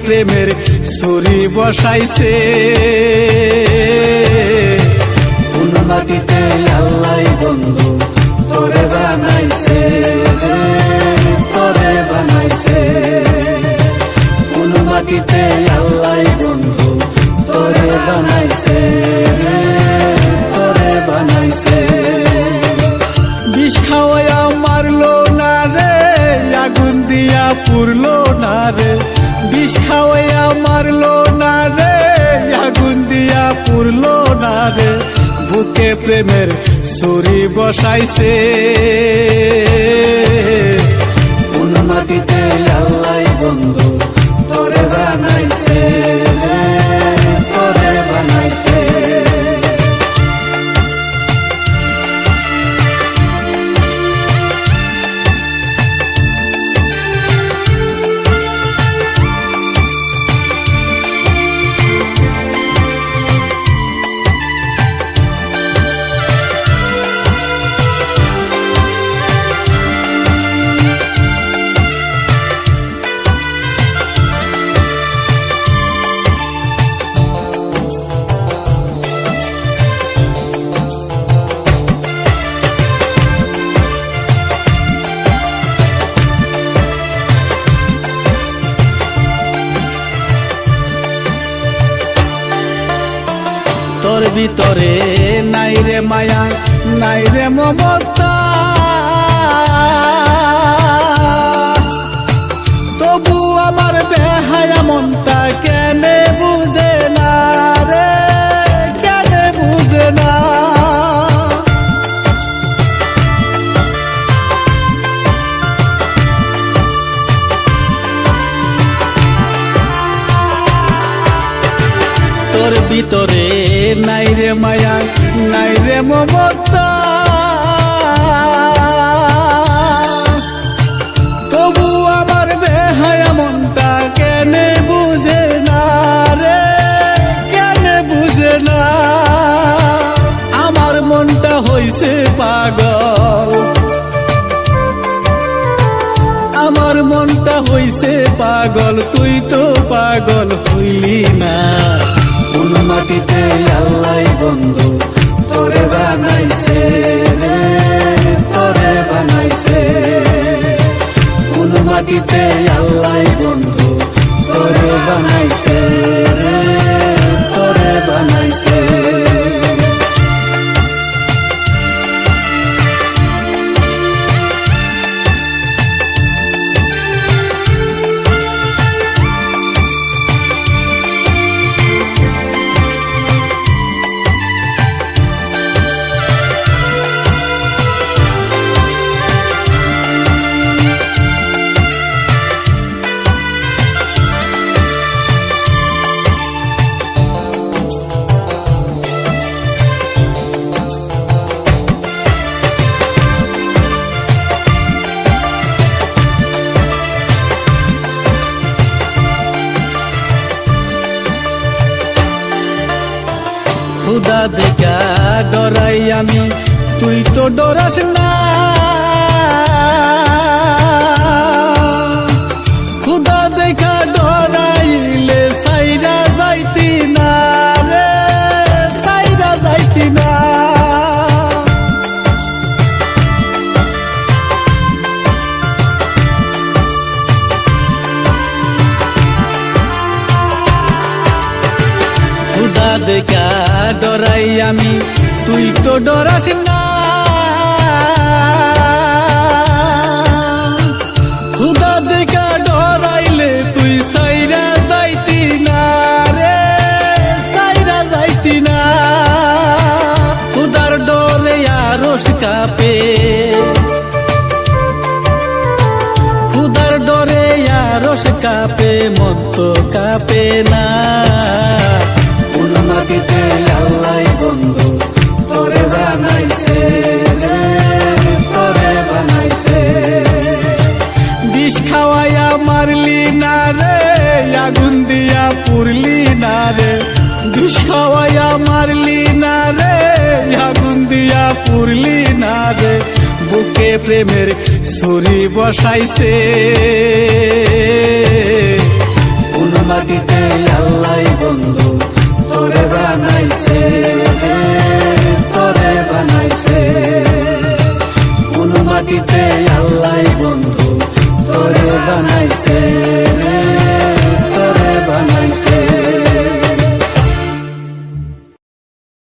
প্রেমের ছুরি বসাইছে। কোন মাটিতে আল্লাহ বন্ধু তোরে বানাইছে, তোরে বানাইছে। কোন মাটিতে আল্লাহ বন্ধু তোরে বানাইছে, তোরে বানাইছে। বিষ খাওয়াইয়া মারলো না রে, আগুন দিয়া পুরলো না রে। বিষ খাওয়াইয়া মারলো না রে, আগুন দিয়া পুরলো না রে। বুকে প্রেমের ছুরি বসাইছে। কোন মাটিতে আল্লাহ বন্ধু তোরে বানাইছে, তোরে বানাইছে। তোর ভিতরে নাই রে মায়া, নাই রে মমতা, তবু আমার বেহায়া মনটা কেনে বুঝে না রে, কেনে বুঝে না। তোর ভিতরে নাই রে মায়া, নাই রে মমতা, তবু আমার বেহায়া মনটা কেনে বুঝে না রে, কেনে বুঝে না। আমার মনটা হইছে পাগল, আমার মনটা হইছে পাগল, তুই তো পাগল হইলি না। কোন মাটিতে আল্লাহ বন্ধু তোরে বানাইছে, তোরে বানাইছে। কোন মাটিতে আল্লাহ বন্ধু তোরে বানাইছে, তোরে বানাইছে। খুদা দেখা ডরাই আমি, তুই তো ডরাস না। খুদা দেখা ডরাইলে সাইরা যাইতি না রে, সাইরা যাইতি না। খুদা দেখা ডরাই আমি, তুই তো ডরাস না। খুদা দেখা ডরাইলে তুই সাইরা যাইতি না রে, সাইরা যাইতি না। খুদার ডরে আরশ কাঁপে, খুদার ডরে আরশ কাঁপে, মন তো কাঁপে না। কোন মাটিতে আল্লাহ বন্ধু তোরে বানাইছে, তোরে বানাইছে। বিষ খাওয়াইয়া মারলি না রে, আগুন দিয়া পুরলি না রে। বিষ খাওয়াইয়া মারলি না রে, আগুন দিয়া পুরলি না রে। বুকে প্রেমের ছুরি বসাইছে। কোন মাটিতে আল্লাহ বন্ধু তোরে বানাইছে, তোরে বানাইছে। কোন মাটিতে আল্লাহ বন্ধু তোরে বানাইছে।